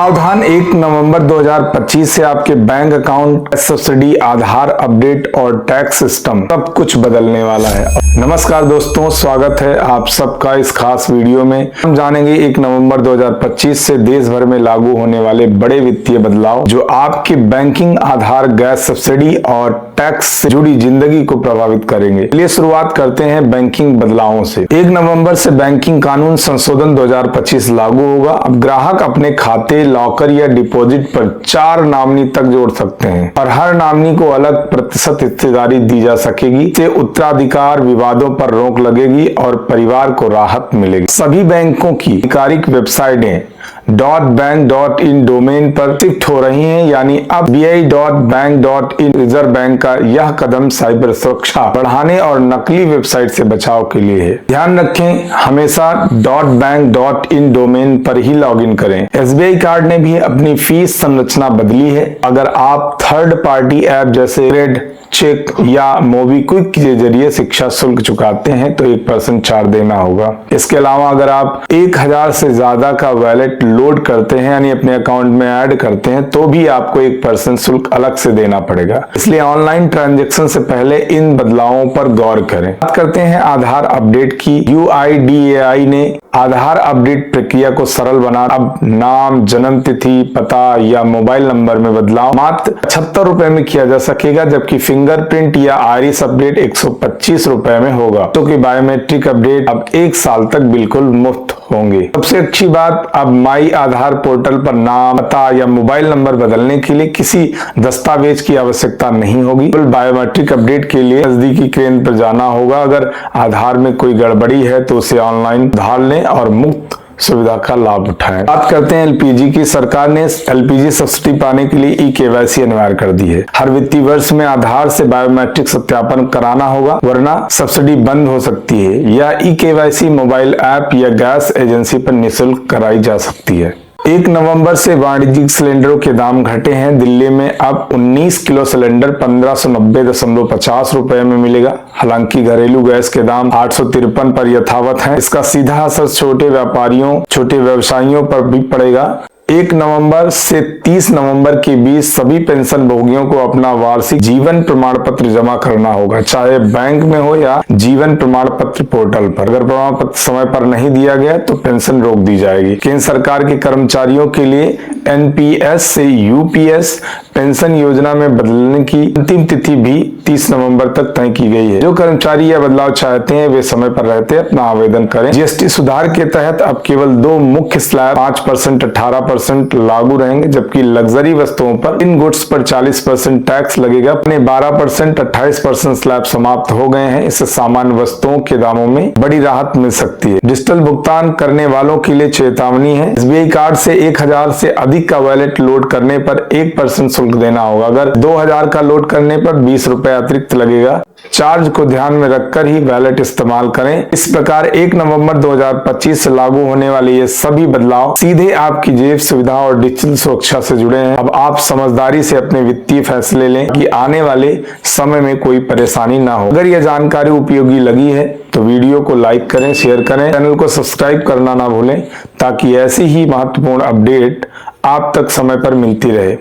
प्रावधान 1 नवंबर 2025 से आपके बैंक अकाउंट, सब्सिडी, आधार अपडेट और टैक्स सिस्टम सब कुछ बदलने वाला है। नमस्कार दोस्तों, स्वागत है आप सबका इस खास वीडियो में। हम जानेंगे 1 नवंबर 2025 से देश भर में लागू होने वाले बड़े वित्तीय बदलाव जो आपकी बैंकिंग, आधार, गैस सब्सिडी और टैक्स से जुड़ी जिंदगी को प्रभावित करेंगे। चलिए शुरुआत करते हैं बैंकिंग बदलावों से। 1 नवंबर से बैंकिंग कानून संशोधन 2025 लागू होगा। अब ग्राहक अपने खाते, लॉकर या डिपॉजिट पर 4 नॉमिनी तक जोड़ सकते हैं और हर नॉमिनी को अलग प्रतिशत हिस्सेदारी दी जा सकेगी। इससे उत्तराधिकार विवादों पर रोक लगेगी और परिवार को राहत मिलेगी। सभी बैंकों की आधिकारिक वेबसाइटें .bank.in डोमेन पर शिफ्ट हो रही हैं, यानी अब bi.bank.in। रिजर्व बैंक का यह कदम साइबर सुरक्षा बढ़ाने और नकली वेबसाइट से बचाव के लिए है। ध्यान रखें, हमेशा .bank.in डोमेन पर ही लॉगिन करें। SBI कार्ड ने भी अपनी फीस संरचना बदली है। अगर आप थर्ड पार्टी ऐप जैसे क्रेड, चेक या मोबीक्विक के जरिए शिक्षा शुल्क चुकाते हैं तो 1% चार्ज देना होगा। इसके अलावा अगर आप 1000 से ज्यादा का वैलेट लोड करते हैं, यानी अपने अकाउंट में ऐड करते हैं, तो भी आपको 1% शुल्क अलग से देना पड़ेगा। इसलिए ऑनलाइन ट्रांजैक्शन से पहले इन बदलावों पर गौर करें। बात करते हैं आधार अपडेट की। UIDAI ने आधार अपडेट प्रक्रिया को सरल बना। अब नाम, जन्म तिथि, पता या मोबाइल नंबर में बदलाव मात्र 75 रुपए में किया जा सकेगा, जबकि फिंगरप्रिंट या आइरिस अपडेट 125 रुपए में होगा। तो कि बायोमेट्रिक अपडेट अब 1 साल तक बिल्कुल मुफ्त होंगे। सबसे अच्छी बात, अब माई आधार पोर्टल पर नाम, पता या मोबाइल नंबर बदलने के लिए किसी दस्तावेज की आवश्यकता नहीं होगी। बायोमेट्रिक अपडेट के लिए नजदीकी केंद्र पर जाना होगा। अगर आधार में कोई गड़बड़ी है तो उसे ऑनलाइन सुधार लें और मुफ्त सुविधा का लाभ उठाएं। बात करते हैं LPG की। सरकार ने LPG सब्सिडी पाने के लिए eKYC अनिवार्य कर दी है। हर वित्तीय वर्ष में आधार से बायोमेट्रिक सत्यापन कराना होगा, वरना सब्सिडी बंद हो सकती है। यह eKYC मोबाइल ऐप या गैस एजेंसी पर निःशुल्क कराई जा सकती है। 1 नवंबर से वाणिज्यिक सिलेंडरों के दाम घटे हैं। दिल्ली में अब 19 किलो सिलेंडर 1590.50 रुपए में मिलेगा। हालांकि घरेलू गैस के दाम 853 पर यथावत हैं। इसका सीधा असर छोटे व्यापारियों, छोटे व्यवसायियों पर भी पड़ेगा। 1 नवंबर से 30 नवंबर के बीच सभी पेंशन भोगियों को अपना वार्षिक जीवन प्रमाण पत्र जमा करना होगा, चाहे बैंक में हो या जीवन प्रमाण पत्र पोर्टल पर। अगर प्रमाण पत्र समय पर नहीं दिया गया तो पेंशन रोक दी जाएगी। केंद्र सरकार के कर्मचारियों के लिए NPS से UPS पेंशन योजना में बदलने की अंतिम तिथि भी 30 नवंबर तक तय की गई है। जो कर्मचारी यह बदलाव चाहते हैं वे समय पर रहते अपना आवेदन करें। GST सुधार के तहत अब केवल 2 मुख्य स्लैब 5%, 18% लागू रहेंगे, जबकि लग्जरी वस्तुओं पर इन गुड्स पर 40% टैक्स लगेगा। अपने 12%, 28% स्लैब समाप्त हो गए हैं। इससे सामान्य वस्तुओं के दामों में बड़ी राहत मिल सकती है। डिजिटल भुगतान करने वालों के लिए चेतावनी है। SBI कार्ड से 1000 से अधिक का वैलेट लोड करने पर 1% शुल्क देना होगा। अगर 2000 का लोड करने पर 20 रुपए अतिरिक्त लगेगा। चार्ज को ध्यान में रखकर ही वैलेट इस्तेमाल करें। इस प्रकार 1 नवंबर 2025 से लागू होने वाले ये सभी बदलाव सीधे आपकी जेब सुविधा और डिजिटल सुरक्षा से जुड़े हैं। अब आप समझदारी से अपने वित्तीय फैसले लें कि आने वाले समय में कोई परेशानी ना हो। अगर यह जानकारी उपयोगी लगी है तो वीडियो को लाइक करें, शेयर करें, चैनल को सब्सक्राइब करना ना भूलें, ताकि ऐसी ही महत्वपूर्ण अपडेट आप तक समय पर मिलती रहे।